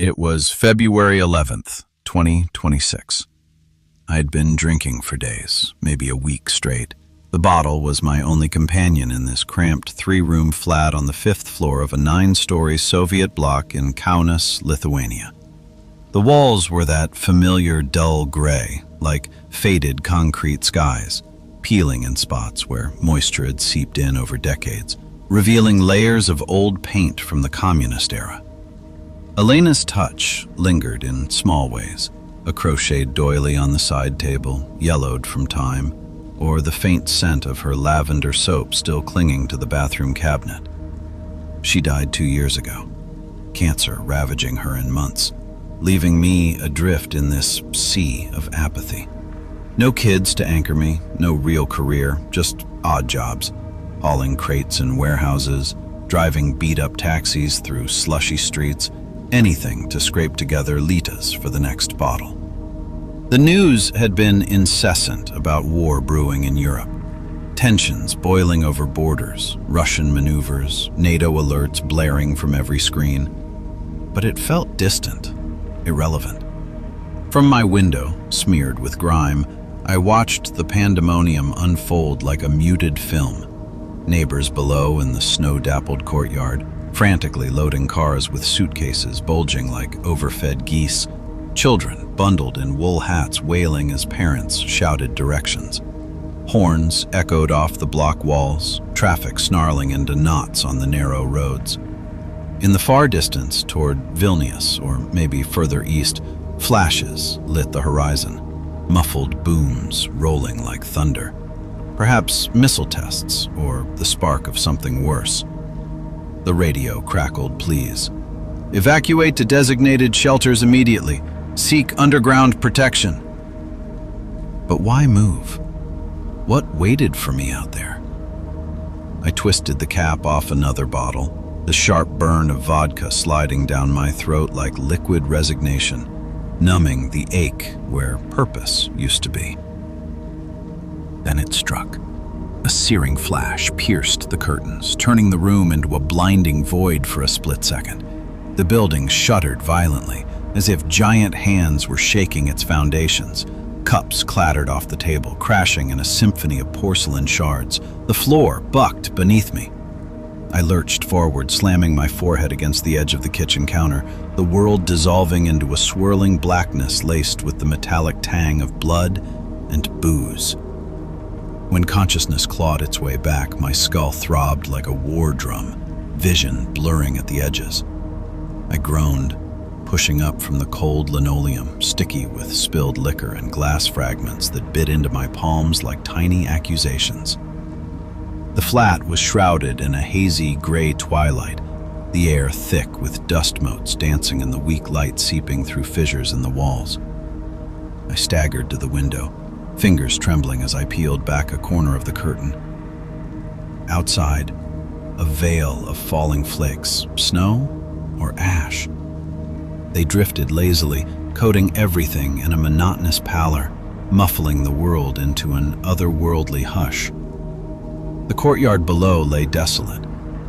It was February 11th, 2026. I had been drinking for days, maybe a week straight. The bottle was my only companion in this cramped three-room flat on the fifth floor of a nine-story Soviet block in Kaunas, Lithuania. The walls were that familiar dull gray, like faded concrete skies, peeling in spots where moisture had seeped in over decades, revealing layers of old paint from the communist era. Elena's touch lingered in small ways, a crocheted doily on the side table, yellowed from time, or the faint scent of her lavender soap still clinging to the bathroom cabinet. She died 2 years ago, cancer ravaging her in months, leaving me adrift in this sea of apathy. No kids to anchor me, no real career, just odd jobs, hauling crates in warehouses, driving beat-up taxis through slushy streets, anything to scrape together litas for the next bottle. The news had been incessant about war brewing in Europe. Tensions boiling over borders, Russian maneuvers, NATO alerts blaring from every screen. But it felt distant, irrelevant. From my window, smeared with grime, I watched the pandemonium unfold like a muted film. Neighbors below in the snow-dappled courtyard, frantically loading cars with suitcases bulging like overfed geese, children bundled in wool hats wailing as parents shouted directions. Horns echoed off the block walls, traffic snarling into knots on the narrow roads. In the far distance toward Vilnius, or maybe further east, flashes lit the horizon, muffled booms rolling like thunder. Perhaps missile tests, or the spark of something worse. The radio crackled pleas. "Evacuate to designated shelters immediately. Seek underground protection." But why move? What waited for me out there? I twisted the cap off another bottle, the sharp burn of vodka sliding down my throat like liquid resignation, numbing the ache where purpose used to be. Then it struck. A searing flash pierced the curtains, turning the room into a blinding void for a split second. The building shuddered violently, as if giant hands were shaking its foundations. Cups clattered off the table, crashing in a symphony of porcelain shards. The floor bucked beneath me. I lurched forward, slamming my forehead against the edge of the kitchen counter, the world dissolving into a swirling blackness laced with the metallic tang of blood and booze. When consciousness clawed its way back, my skull throbbed like a war drum, vision blurring at the edges. I groaned, pushing up from the cold linoleum, sticky with spilled liquor and glass fragments that bit into my palms like tiny accusations. The flat was shrouded in a hazy gray twilight, the air thick with dust motes dancing in the weak light seeping through fissures in the walls. I staggered to the window, fingers trembling as I peeled back a corner of the curtain. Outside, a veil of falling flakes, snow or ash. They drifted lazily, coating everything in a monotonous pallor, muffling the world into an otherworldly hush. The courtyard below lay desolate,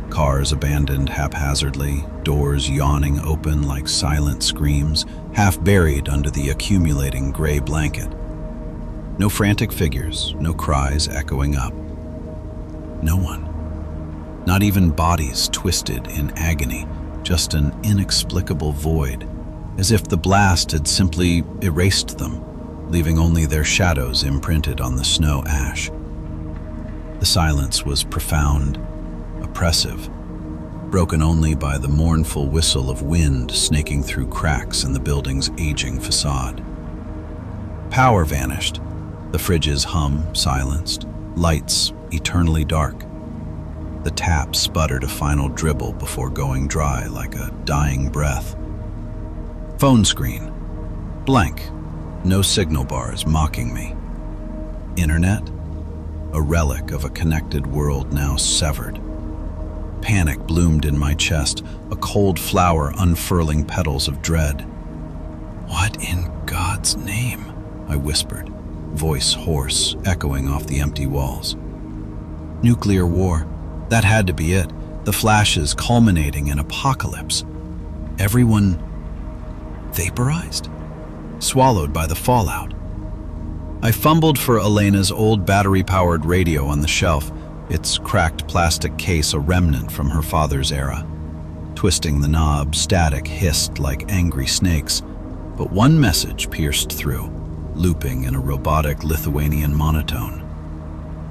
cars abandoned haphazardly, doors yawning open like silent screams, half buried under the accumulating gray blanket. No frantic figures, no cries echoing up. No one. Not even bodies twisted in agony, just an inexplicable void, as if the blast had simply erased them, leaving only their shadows imprinted on the snow ash. The silence was profound, oppressive, broken only by the mournful whistle of wind snaking through cracks in the building's aging facade. Power vanished. The fridge's hum silenced, lights eternally dark. The tap sputtered a final dribble before going dry like a dying breath. Phone screen, blank, no signal bars mocking me. Internet, a relic of a connected world now severed. Panic bloomed in my chest, a cold flower unfurling petals of dread. "What in God's name?" I whispered, voice hoarse, echoing off the empty walls. Nuclear war. That had to be it. The flashes culminating in apocalypse. Everyone vaporized, swallowed by the fallout. I fumbled for Elena's old battery-powered radio on the shelf, its cracked plastic case a remnant from her father's era. Twisting the knob, static hissed like angry snakes, but one message pierced through, looping in a robotic Lithuanian monotone.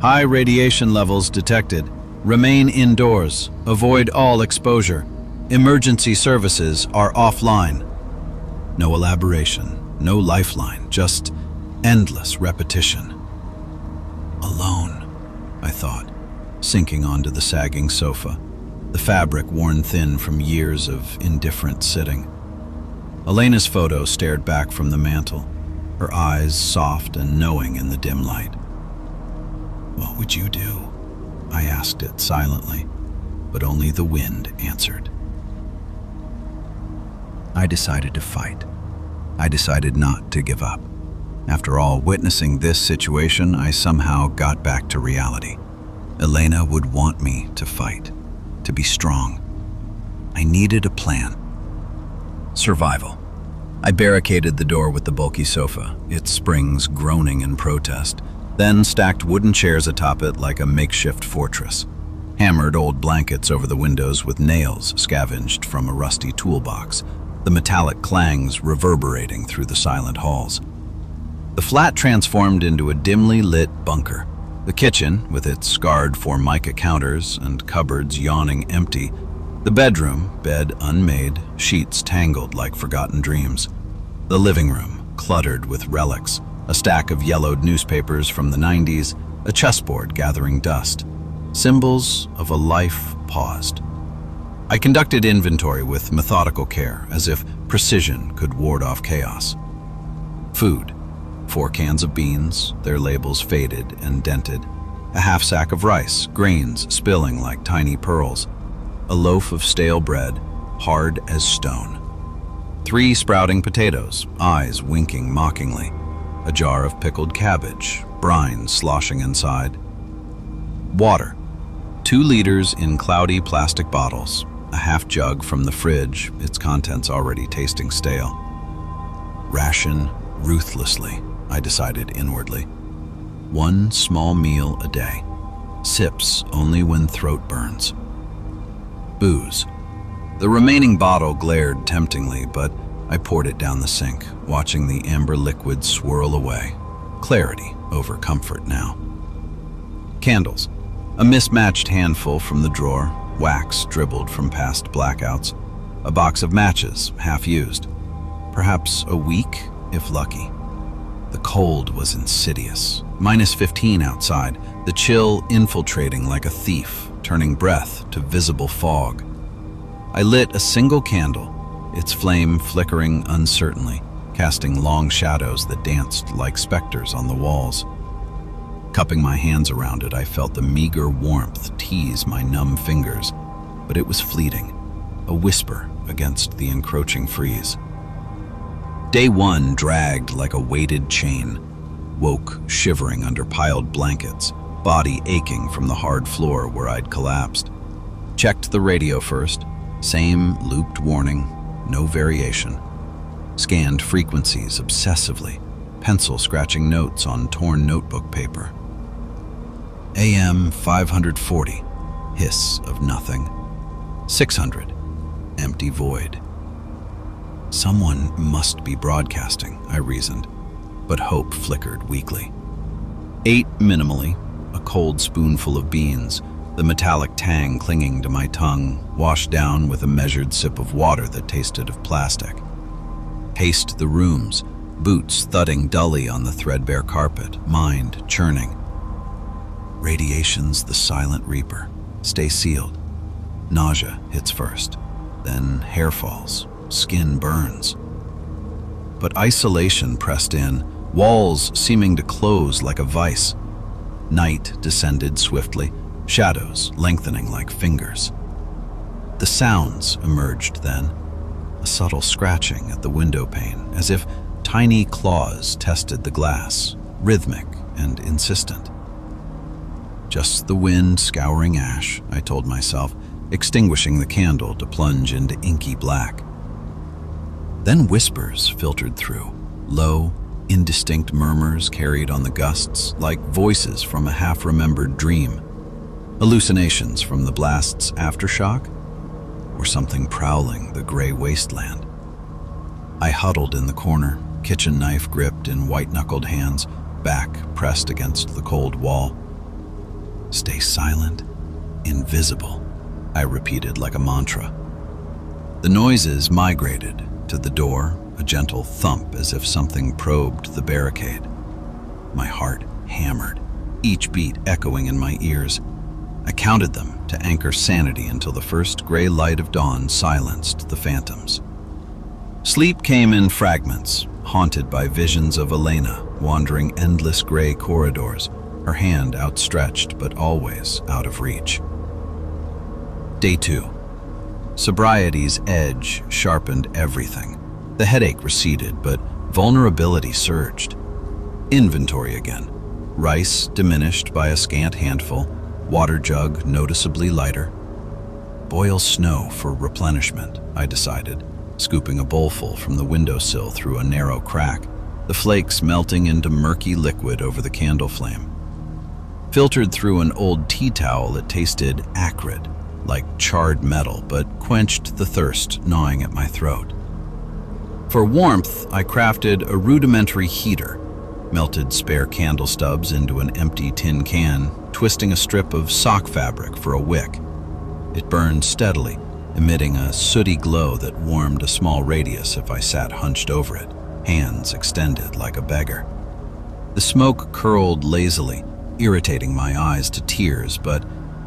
High radiation levels detected. Remain indoors. Avoid all exposure. Emergency services are offline. No elaboration, no lifeline, just endless repetition. Alone, I thought, sinking onto the sagging sofa, the fabric worn thin from years of indifferent sitting. Elena's photo stared back from the mantel, her eyes soft and knowing in the dim light. "What would you do?" I asked it silently, but only the wind answered. I decided to fight. I decided not to give up. After all, witnessing this situation, I somehow got back to reality. Elena would want me to fight, to be strong. I needed a plan. Survival. I barricaded the door with the bulky sofa, its springs groaning in protest, then stacked wooden chairs atop it like a makeshift fortress. Hammered old blankets over the windows with nails scavenged from a rusty toolbox, the metallic clangs reverberating through the silent halls. The flat transformed into a dimly lit bunker. The kitchen, with its scarred formica counters and cupboards yawning empty. The bedroom, bed unmade, sheets tangled like forgotten dreams. The living room, cluttered with relics, a stack of yellowed newspapers from the 90s, a chessboard gathering dust. Symbols of a life paused. I conducted inventory with methodical care, as if precision could ward off chaos. Food. 4 cans of beans, their labels faded and dented. A half sack of rice, grains spilling like tiny pearls. A loaf of stale bread, hard as stone. 3 sprouting potatoes, eyes winking mockingly. A jar of pickled cabbage, brine sloshing inside. Water. 2 liters in cloudy plastic bottles. A half jug from the fridge, its contents already tasting stale. Ration ruthlessly, I decided inwardly. 1 small meal a day. Sips only when throat burns. Booze. The remaining bottle glared temptingly, but I poured it down the sink, watching the amber liquid swirl away. Clarity over comfort now. Candles. A mismatched handful from the drawer, wax dribbled from past blackouts. A box of matches, half used. Perhaps a week, if lucky. The cold was insidious. -15 outside, the chill infiltrating like a thief, turning breath to visible fog. I lit a single candle, its flame flickering uncertainly, casting long shadows that danced like specters on the walls. Cupping my hands around it, I felt the meager warmth tease my numb fingers, but it was fleeting, a whisper against the encroaching freeze. Day 1 dragged like a weighted chain, woke shivering under piled blankets, body aching from the hard floor where I'd collapsed. Checked the radio first, same looped warning, no variation. Scanned frequencies obsessively, pencil scratching notes on torn notebook paper. AM 540, hiss of nothing. 600, empty void. Someone must be broadcasting, I reasoned, but hope flickered weakly. Ate minimally, a cold spoonful of beans, the metallic tang clinging to my tongue, washed down with a measured sip of water that tasted of plastic. Paced the rooms, boots thudding dully on the threadbare carpet, mind churning. Radiation's the silent reaper. Stay sealed. Nausea hits first, then hair falls, skin burns. But isolation pressed in, walls seeming to close like a vice. Night descended swiftly, shadows lengthening like fingers. The sounds emerged then, a subtle scratching at the window pane, as if tiny claws tested the glass, rhythmic and insistent. Just the wind scouring ash, I told myself, extinguishing the candle to plunge into inky black. Then whispers filtered through, low, indistinct murmurs carried on the gusts, like voices from a half-remembered dream. Hallucinations from the blast's aftershock, or something prowling the gray wasteland. I huddled in the corner, kitchen knife gripped in white-knuckled hands, back pressed against the cold wall. "Stay silent, invisible," I repeated like a mantra. The noises migrated to the door, a gentle thump as if something probed the barricade. My heart hammered, each beat echoing in my ears. I counted them to anchor sanity until the first gray light of dawn silenced the phantoms. Sleep came in fragments, haunted by visions of Elena wandering endless gray corridors, her hand outstretched but always out of reach. Day 2. Sobriety's edge sharpened everything. The headache receded, but vulnerability surged. Inventory again. Rice diminished by a scant handful, water jug noticeably lighter. Boil snow for replenishment, I decided, scooping a bowlful from the windowsill through a narrow crack, the flakes melting into murky liquid over the candle flame. Filtered through an old tea towel, it tasted acrid, like charred metal, but quenched the thirst gnawing at my throat. For warmth, I crafted a rudimentary heater, melted spare candle stubs into an empty tin can, twisting a strip of sock fabric for a wick. It burned steadily, emitting a sooty glow that warmed a small radius if I sat hunched over it, hands extended like a beggar. The smoke curled lazily, irritating my eyes to tears, but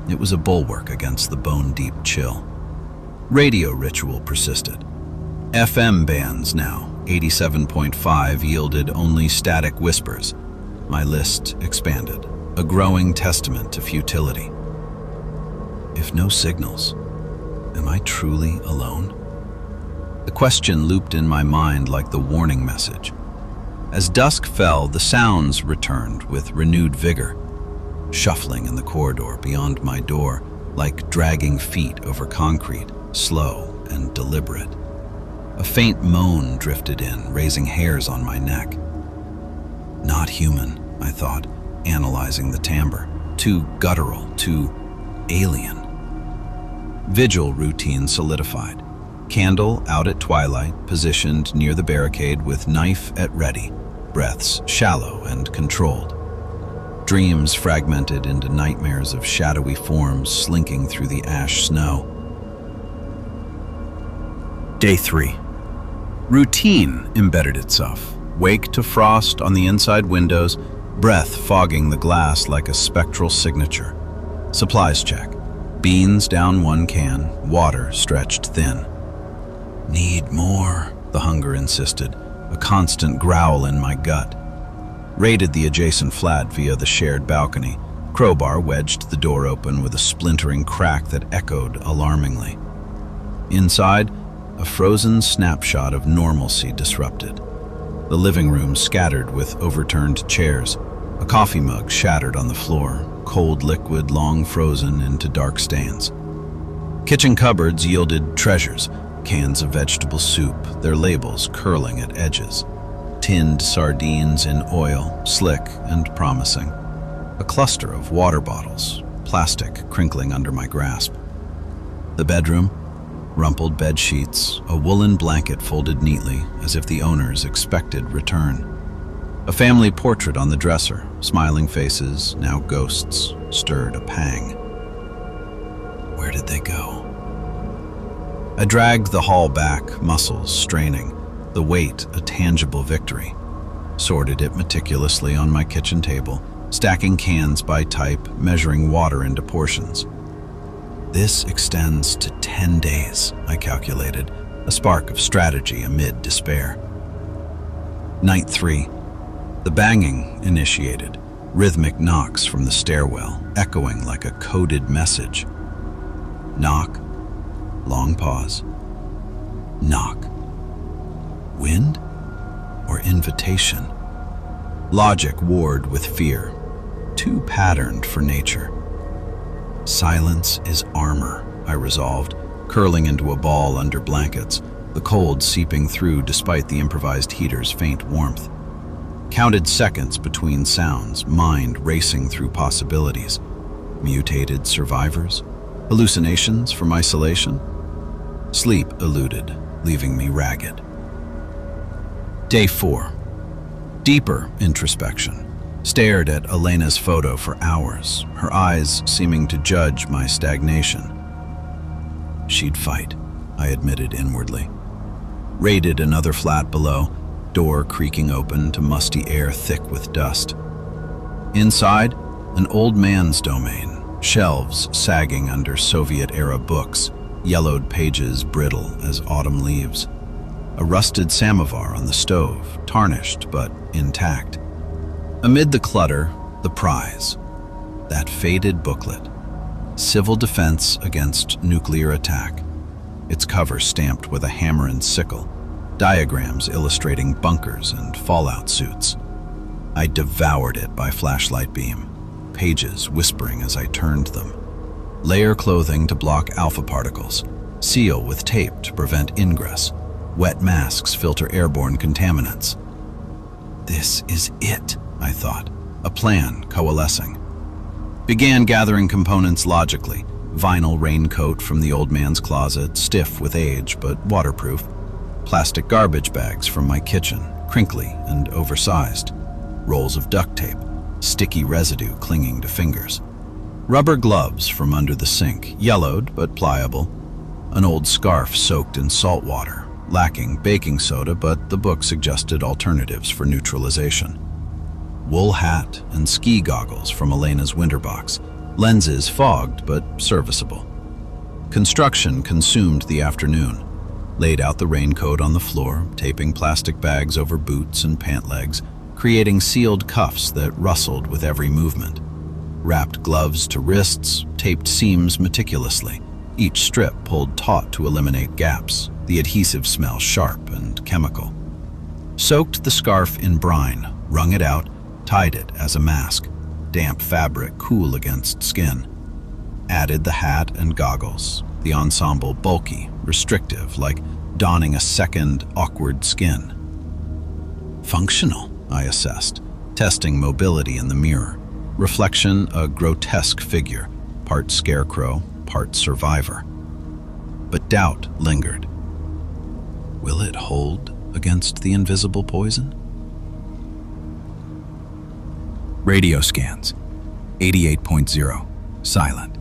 it was a bulwark against the bone-deep chill. Radio ritual persisted. FM bands now, 87.5, yielded only static whispers. My list expanded, a growing testament to futility. If no signals, am I truly alone? The question looped in my mind like the warning message. As dusk fell, the sounds returned with renewed vigor, shuffling in the corridor beyond my door, like dragging feet over concrete, slow and deliberate. A faint moan drifted in, raising hairs on my neck. Not human, I thought, analyzing the timbre. Too guttural, too alien. Vigil routine solidified. Candle out at twilight, positioned near the barricade with knife at ready, breaths shallow and controlled. Dreams fragmented into nightmares of shadowy forms slinking through the ash snow. Day 3. Routine embedded itself. Wake to frost on the inside windows, breath fogging the glass like a spectral signature. Supplies check. Beans down one can, water stretched thin. Need more, the hunger insisted, a constant growl in my gut. Raided the adjacent flat via the shared balcony. Crowbar wedged the door open with a splintering crack that echoed alarmingly. Inside, a frozen snapshot of normalcy disrupted. The living room scattered with overturned chairs, a coffee mug shattered on the floor, cold liquid long frozen into dark stains. Kitchen cupboards yielded treasures, cans of vegetable soup, their labels curling at edges. Tinned sardines in oil, slick and promising. A cluster of water bottles, plastic crinkling under my grasp. The bedroom, rumpled bed sheets, a woolen blanket folded neatly as if the owners expected return. A family portrait on the dresser, smiling faces, now ghosts, stirred a pang. Where did they go? I dragged the haul back, muscles straining, the weight a tangible victory. Sorted it meticulously on my kitchen table, stacking cans by type, measuring water into portions. This extends to 10 days, I calculated, a spark of strategy amid despair. Night 3. The banging initiated, rhythmic knocks from the stairwell, echoing like a coded message. Knock, long pause. Knock. Wind or invitation? Logic warred with fear, too patterned for nature. Silence is armor, I resolved, curling into a ball under blankets, the cold seeping through despite the improvised heater's faint warmth. Counted seconds between sounds, mind racing through possibilities. Mutated survivors? Hallucinations from isolation? Sleep eluded, leaving me ragged. Day 4. Deeper introspection. Stared at Elena's photo for hours, her eyes seeming to judge my stagnation. She'd fight, I admitted inwardly. Raided another flat below, door creaking open to musty air thick with dust. Inside, an old man's domain, shelves sagging under Soviet-era books, yellowed pages brittle as autumn leaves. A rusted samovar on the stove, tarnished but intact. Amid the clutter, the prize. That faded booklet. Civil Defense Against Nuclear Attack. Its cover stamped with a hammer and sickle. Diagrams illustrating bunkers and fallout suits. I devoured it by flashlight beam. Pages whispering as I turned them. Layer clothing to block alpha particles. Seal with tape to prevent ingress. Wet masks filter airborne contaminants. This is it, I thought, a plan coalescing. Began gathering components logically. Vinyl raincoat from the old man's closet, stiff with age but waterproof. Plastic garbage bags from my kitchen, crinkly and oversized. Rolls of duct tape, sticky residue clinging to fingers. Rubber gloves from under the sink, yellowed but pliable. An old scarf soaked in salt water, lacking baking soda, but the book suggested alternatives for neutralization. Wool hat and ski goggles from Elena's winter box, lenses fogged but serviceable. Construction consumed the afternoon. Laid out the raincoat on the floor, taping plastic bags over boots and pant legs, creating sealed cuffs that rustled with every movement. Wrapped gloves to wrists, taped seams meticulously, each strip pulled taut to eliminate gaps, the adhesive smell sharp and chemical. Soaked the scarf in brine, wrung it out, tied it as a mask, damp fabric cool against skin. Added the hat and goggles, the ensemble bulky, restrictive, like donning a second awkward skin. Functional, I assessed, testing mobility in the mirror. Reflection, a grotesque figure, part scarecrow, part survivor. But doubt lingered. Will it hold against the invisible poison? Radio scans, 88.0, silent.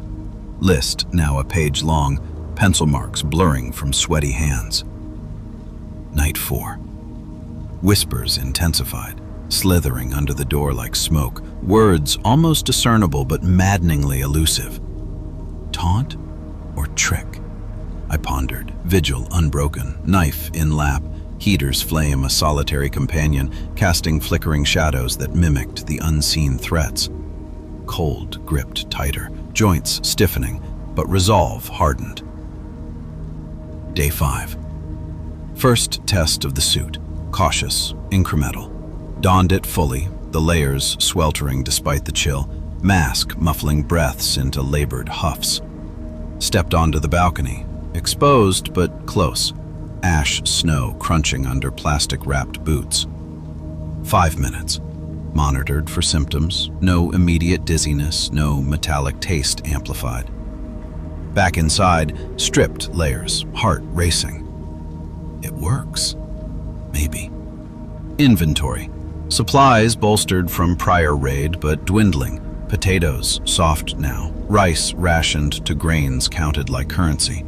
List now a page long, pencil marks blurring from sweaty hands. Night 4. Whispers intensified, slithering under the door like smoke, words almost discernible but maddeningly elusive. Taunt or trick? I pondered, vigil unbroken, knife in lap, heater's flame a solitary companion, casting flickering shadows that mimicked the unseen threats. Cold gripped tighter, joints stiffening, but resolve hardened. Day 5. First test of the suit, cautious, incremental. Donned it fully, the layers sweltering despite the chill, mask muffling breaths into labored huffs. Stepped onto the balcony, exposed but close. Ash snow crunching under plastic-wrapped boots. 5 minutes. Monitored for symptoms, no immediate dizziness, no metallic taste amplified. Back inside, stripped layers, heart racing. It works. Maybe. Inventory. Supplies bolstered from prior raid, but dwindling. Potatoes, soft now. Rice rationed to grains counted like currency.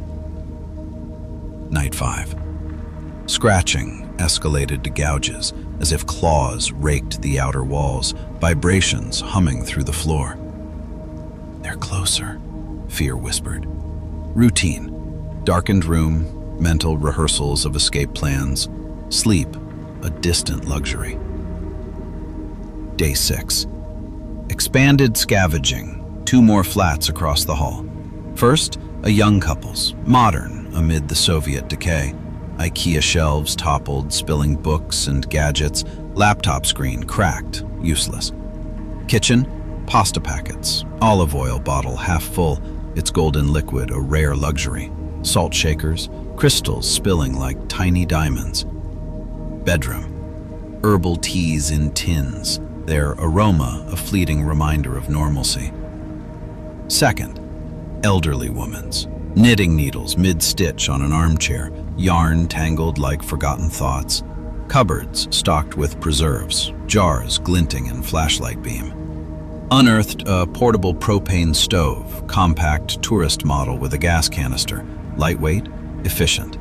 Night 5. Scratching escalated to gouges, as if claws raked the outer walls, vibrations humming through the floor. They're closer, fear whispered. Routine. Darkened room, mental rehearsals of escape plans. Sleep, a distant luxury. Day 6. Expanded scavenging, 2 more flats across the hall. First, a young couple's, modern amid the Soviet decay. IKEA shelves toppled, spilling books and gadgets, laptop screen cracked, useless. Kitchen, pasta packets, olive oil bottle half full, its golden liquid a rare luxury. Salt shakers, crystals spilling like tiny diamonds. Bedroom. Herbal teas in tins, their aroma a fleeting reminder of normalcy. Second, elderly woman's. Knitting needles mid-stitch on an armchair, yarn tangled like forgotten thoughts, cupboards stocked with preserves, jars glinting in flashlight beam. Unearthed a portable propane stove, compact tourist model with a gas canister, lightweight, efficient.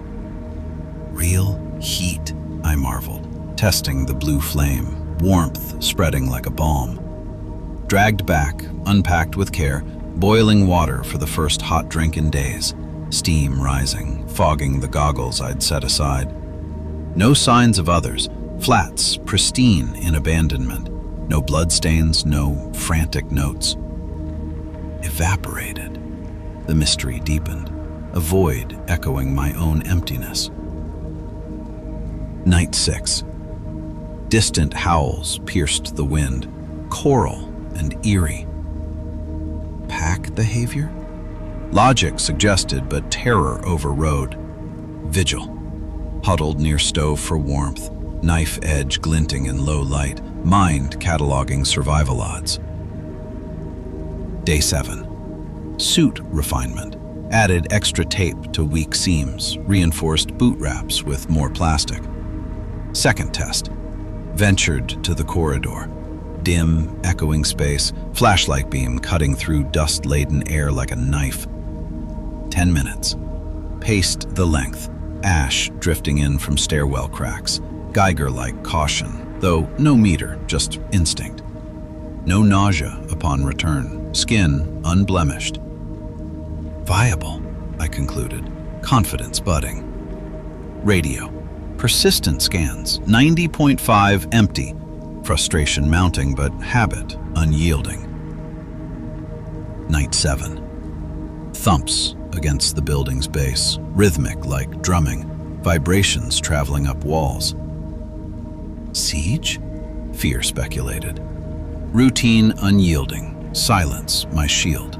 Real heat, I marveled, testing the blue flame, warmth spreading like a balm. Dragged back, unpacked with care, boiling water for the first hot drink in days, steam rising, fogging the goggles I'd set aside. No signs of others, flats pristine in abandonment, no bloodstains, no frantic notes. Evaporated. The mystery deepened, a void echoing my own emptiness. Night 6. Distant howls pierced the wind, choral and eerie. Pack behavior? Logic suggested, but terror overrode. Vigil. Huddled near stove for warmth, knife edge glinting in low light, mind cataloging survival odds. Day 7. Suit refinement. Added extra tape to weak seams, reinforced boot wraps with more plastic. Second test. Ventured to the corridor. Dim, echoing space, flashlight beam cutting through dust-laden air like a knife. 10 minutes. Paced the length, ash drifting in from stairwell cracks, Geiger-like caution, though no meter, just instinct. No nausea upon return, skin unblemished. Viable, I concluded, confidence budding. Radio. Persistent scans, 90.5 empty. Frustration mounting, but habit unyielding. Night 7. Thumps against the building's base, rhythmic like drumming, vibrations traveling up walls. Siege? Fear speculated. Routine unyielding, silence my shield.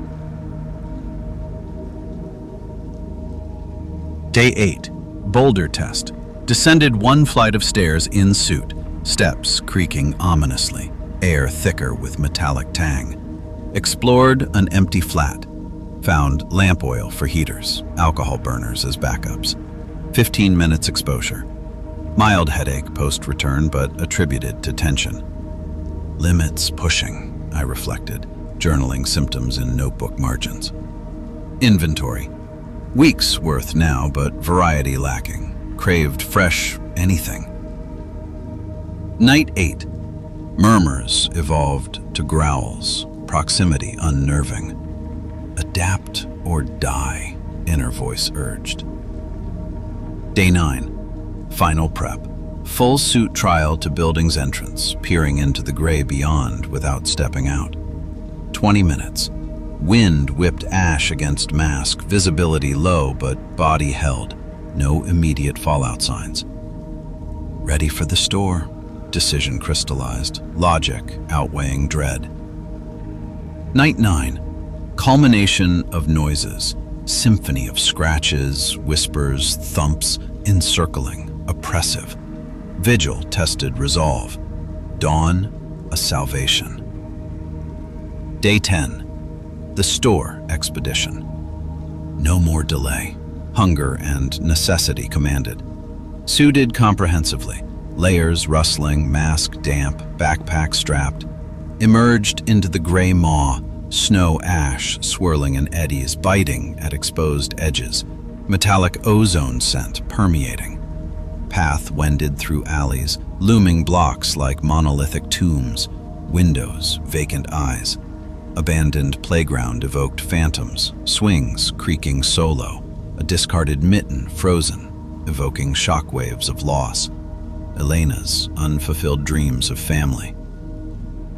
Day 8. Boulder test. Descended one flight of stairs in suit. Steps creaking ominously, air thicker with metallic tang. Explored an empty flat. Found lamp oil for heaters, alcohol burners as backups. 15 minutes exposure. Mild headache post-return, but attributed to tension. Limits pushing, I reflected, journaling symptoms in notebook margins. Inventory. Weeks worth now, but variety lacking. Craved fresh anything. Night 8. Murmurs evolved to growls, proximity unnerving. Adapt or die, inner voice urged. Day 9. Final prep. Full suit trial to building's entrance, peering into the gray beyond without stepping out. 20 minutes. Wind whipped ash against mask, visibility low but body held. No immediate fallout signs. Ready for the store. Decision crystallized, logic outweighing dread. Night 9. Culmination of noises, symphony of scratches, whispers, thumps, encircling, oppressive. Vigil tested resolve. Dawn, a salvation. Day 10. The store expedition. No more delay. Hunger and necessity commanded. Suited comprehensively. Layers rustling, mask damp, backpack strapped. Emerged into the gray maw, snow ash swirling in eddies, biting at exposed edges. Metallic ozone scent permeating. Path wended through alleys, looming blocks like monolithic tombs. Windows, vacant eyes. Abandoned playground evoked phantoms, swings creaking solo. A discarded mitten frozen, evoking shockwaves of loss. Elena's unfulfilled dreams of family.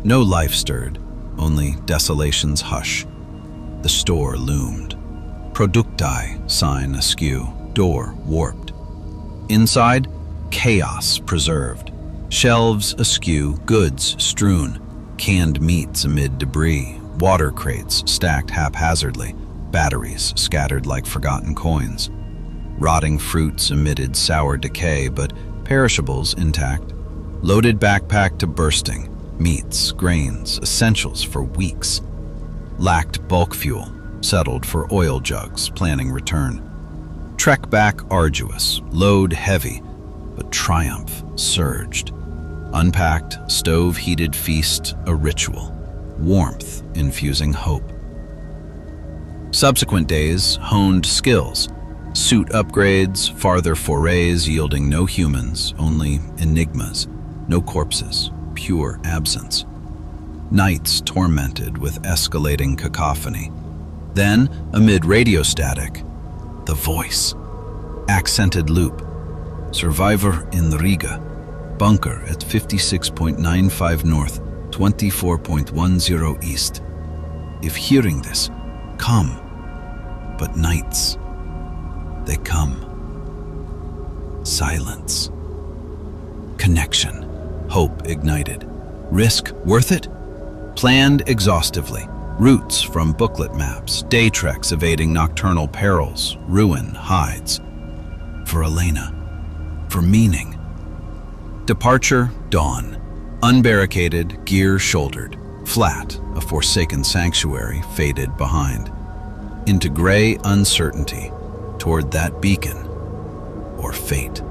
No life stirred, only desolation's hush. The store loomed. Producti sign askew, door warped. Inside, chaos preserved. Shelves askew, goods strewn. Canned meats amid debris, water crates stacked haphazardly, batteries scattered like forgotten coins. Rotting fruits emitted sour decay, but perishables intact. Loaded backpack to bursting. Meats, grains, essentials for weeks. Lacked bulk fuel. Settled for oil jugs, planning return. Trek back arduous. Load heavy, but triumph surged. Unpacked, stove-heated feast a ritual. Warmth infusing hope. Subsequent days honed skills. Suit upgrades, farther forays yielding no humans, only enigmas. No corpses, pure absence. Nights tormented with escalating cacophony. Then, amid radio static, the voice. Accented loop. Survivor in Riga. Bunker at 56.95 north, 24.10 east. If hearing this, come. But nights, they come. Silence. Connection. Hope ignited. Risk worth it? Planned exhaustively. Routes from booklet maps. Day treks evading nocturnal perils. Ruin hides. For Elena. For meaning. Departure, dawn. Unbarricaded, gear shouldered. Flat, a forsaken sanctuary faded behind. Into gray uncertainty, toward that beacon, or fate.